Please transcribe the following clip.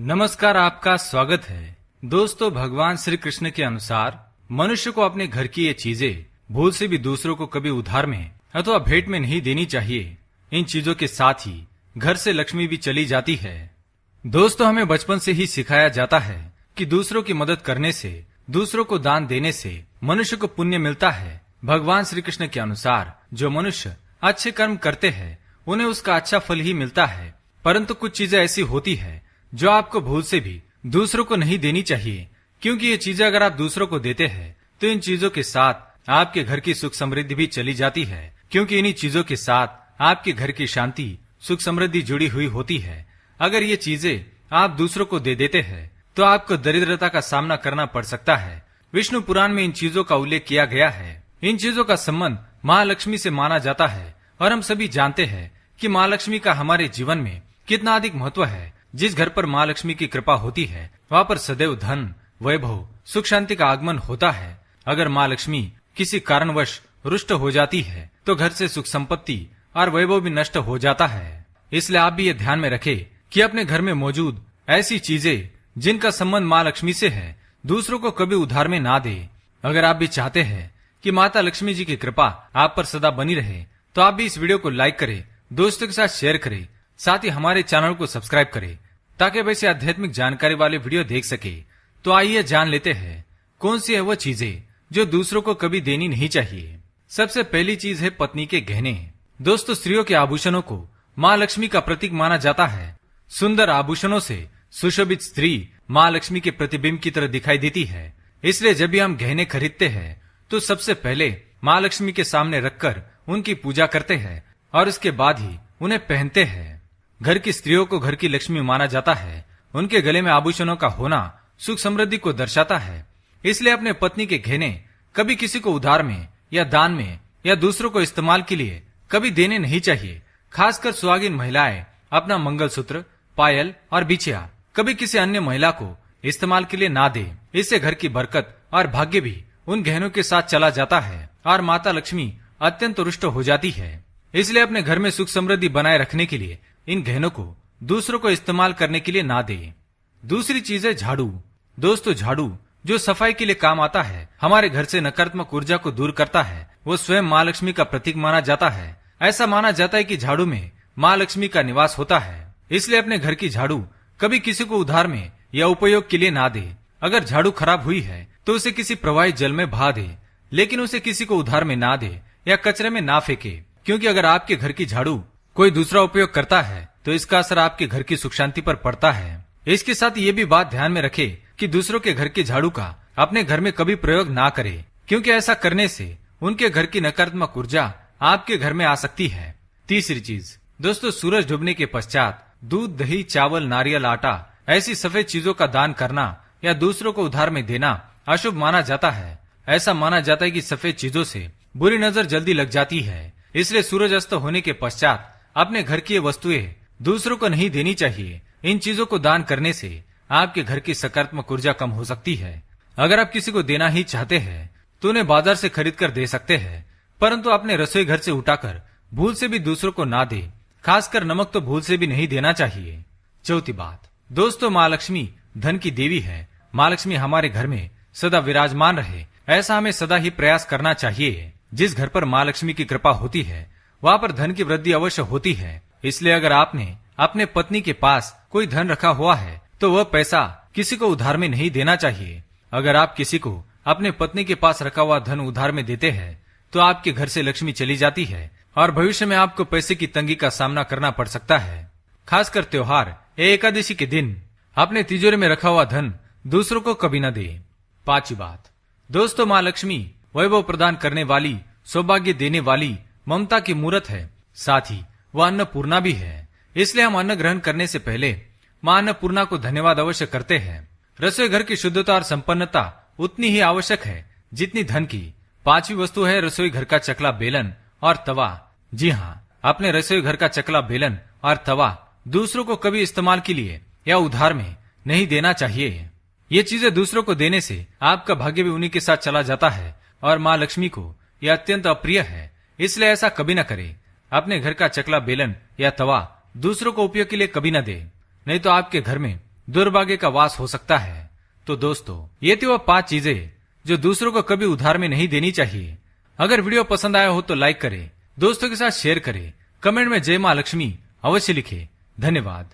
नमस्कार, आपका स्वागत है। दोस्तों, भगवान श्री कृष्ण के अनुसार मनुष्य को अपने घर की ये चीजें भूल से भी दूसरों को कभी उधार में अथवा भेंट में नहीं देनी चाहिए। इन चीजों के साथ ही घर से लक्ष्मी भी चली जाती है। दोस्तों, हमें बचपन से ही सिखाया जाता है कि दूसरों की मदद करने से, दूसरों को दान देने से मनुष्य को पुण्य मिलता है। भगवान श्री कृष्ण के अनुसार जो मनुष्य अच्छे कर्म करते हैं उन्हें उसका अच्छा फल ही मिलता है, परंतु कुछ चीजें ऐसी होती है जो आपको भूल से भी दूसरों को नहीं देनी चाहिए, क्योंकि ये चीजें अगर आप दूसरों को देते हैं तो इन चीजों के साथ आपके घर की सुख समृद्धि भी चली जाती है, क्योंकि इन्हीं चीजों के साथ आपके घर की शांति, सुख समृद्धि जुड़ी हुई होती है। अगर ये चीजें आप दूसरों को दे देते हैं तो आपको दरिद्रता का सामना करना पड़ सकता है। विष्णु पुराण में इन चीजों का उल्लेख किया गया है। इन चीजों का संबंध महालक्ष्मी से माना जाता है और हम सभी जानते हैं कि महालक्ष्मी का हमारे जीवन में कितना अधिक महत्व है। जिस घर पर माँ लक्ष्मी की कृपा होती है वहाँ पर सदैव धन, वैभव, सुख शांति का आगमन होता है। अगर माँ लक्ष्मी किसी कारणवश रुष्ट हो जाती है तो घर से सुख संपत्ति और वैभव भी नष्ट हो जाता है। इसलिए आप भी ये ध्यान में रखें कि अपने घर में मौजूद ऐसी चीजें जिनका संबंध माँ लक्ष्मी से है दूसरों को कभी उधार में ना दे। अगर आप भी चाहते हैं कि माता लक्ष्मी जी की कृपा आप पर सदा बनी रहे तो आप भी इस वीडियो को लाइक करें, दोस्तों के साथ शेयर करें, साथ ही हमारे चैनल को सब्सक्राइब करें ताकि वैसे आध्यात्मिक जानकारी वाले वीडियो देख सके। तो आइए जान लेते हैं कौन सी है वो चीजें जो दूसरों को कभी देनी नहीं चाहिए। सबसे पहली चीज है पत्नी के गहने। दोस्तों, स्त्रियों के आभूषणों को माँ लक्ष्मी का प्रतीक माना जाता है। सुंदर आभूषणों से सुशोभित स्त्री माँ लक्ष्मी के प्रतिबिंब की तरह दिखाई देती है। इसलिए जब भी हम गहने खरीदते हैं तो सबसे पहले माँ लक्ष्मी के सामने रखकर उनकी पूजा करते हैं और उसके बाद ही उन्हें पहनते हैं। घर की स्त्रियों को घर की लक्ष्मी माना जाता है। उनके गले में आभूषणों का होना सुख समृद्धि को दर्शाता है। इसलिए अपने पत्नी के गहने कभी किसी को उधार में या दान में या दूसरों को इस्तेमाल के लिए कभी देने नहीं चाहिए। खासकर सुहागिन महिलाएं अपना मंगलसूत्र, पायल और बिछिया कभी किसी अन्य महिला को इस्तेमाल के लिए ना दे। इससे घर की बरकत और भाग्य भी उन गहनों के साथ चला जाता है और माता लक्ष्मी अत्यंत रुष्ट हो जाती है। इसलिए अपने घर में सुख समृद्धि बनाए रखने के लिए इन गहनों को दूसरों को इस्तेमाल करने के लिए ना दे। दूसरी चीज है झाड़ू। दोस्तों, झाड़ू जो सफाई के लिए काम आता है, हमारे घर से नकारात्मक ऊर्जा को दूर करता है, वो स्वयं माँ लक्ष्मी का प्रतीक माना जाता है। ऐसा माना जाता है कि झाड़ू में माँ लक्ष्मी का निवास होता है। इसलिए अपने घर की झाड़ू कभी किसी को उधार में या उपयोग के लिए ना दे। अगर झाड़ू खराब हुई है तो उसे किसी प्रवाहित जल में बहा दे, लेकिन उसे किसी को उधार में ना दे या कचरे में ना फेंके, क्योंकि अगर आपके घर की झाड़ू कोई दूसरा उपयोग करता है तो इसका असर आपके घर की सुख शांति पर पड़ता है। इसके साथ ये भी बात ध्यान में रखें कि दूसरों के घर के झाड़ू का अपने घर में कभी प्रयोग ना करें, क्योंकि ऐसा करने से उनके घर की नकारात्मक ऊर्जा आपके घर में आ सकती है। तीसरी चीज, दोस्तों, सूरज डूबने के पश्चात दूध, दही, चावल, नारियल, आटा ऐसी सफेद चीजों का दान करना या दूसरों को उधार में देना अशुभ माना जाता है। ऐसा माना जाता है कि सफेद चीजों से बुरी नजर जल्दी लग जाती है। इसलिए सूरज अस्त होने के पश्चात अपने घर की ये वस्तुएं दूसरों को नहीं देनी चाहिए। इन चीजों को दान करने से आपके घर की सकारात्मक ऊर्जा कम हो सकती है। अगर आप किसी को देना ही चाहते हैं तो उन्हें बाजार से खरीद कर दे सकते हैं, परंतु अपने रसोई घर से उठाकर भूल से भी दूसरों को ना दे। खासकर नमक तो भूल से भी नहीं देना चाहिए। चौथी बात, दोस्तों, माँ लक्ष्मी धन की देवी है। माँ लक्ष्मी हमारे घर में सदा विराजमान रहे, ऐसा हमें सदा ही प्रयास करना चाहिए। जिस घर पर माँ लक्ष्मी की कृपा होती है वहाँ पर धन की वृद्धि अवश्य होती है। इसलिए अगर आपने अपने पत्नी के पास कोई धन रखा हुआ है तो वह पैसा किसी को उधार में नहीं देना चाहिए। अगर आप किसी को अपने पत्नी के पास रखा हुआ धन उधार में देते हैं तो आपके घर से लक्ष्मी चली जाती है और भविष्य में आपको पैसे की तंगी का सामना करना पड़ सकता है। खासकर त्योहार या एकादशी के दिन अपने तिजोरी में रखा हुआ धन दूसरों को कभी न दे। पांचवी बात, दोस्तों, माँ लक्ष्मी वैभव प्रदान करने वाली, सौभाग्य देने वाली, ममता की मूर्त है। साथ ही वह अन्नपूर्णा भी है। इसलिए हम अन्न ग्रहण करने से पहले माँ अन्नपूर्णा को धन्यवाद अवश्य करते हैं। रसोई घर की शुद्धता और संपन्नता उतनी ही आवश्यक है जितनी धन की। पांचवी वस्तु है रसोई घर का चकला बेलन और तवा। जी हाँ, अपने रसोई घर का चकला बेलन और तवा दूसरों को कभी इस्तेमाल के लिए या उधार में नहीं देना चाहिए। ये चीजें दूसरों को देने से आपका भाग्य भी उन्हीं के साथ चला जाता है और माँ लक्ष्मी को यह अत्यंत अप्रिय है। इसलिए ऐसा कभी न करे। अपने घर का चकला बेलन या तवा दूसरों को उपयोग के लिए कभी न दे, नहीं तो आपके घर में दुर्भाग्य का वास हो सकता है। तो दोस्तों, ये थी वह 5 चीजें जो दूसरों को कभी उधार में नहीं देनी चाहिए। अगर वीडियो पसंद आया हो तो लाइक करें, दोस्तों के साथ शेयर करें, कमेंट में जय मां लक्ष्मी अवश्य लिखें। धन्यवाद।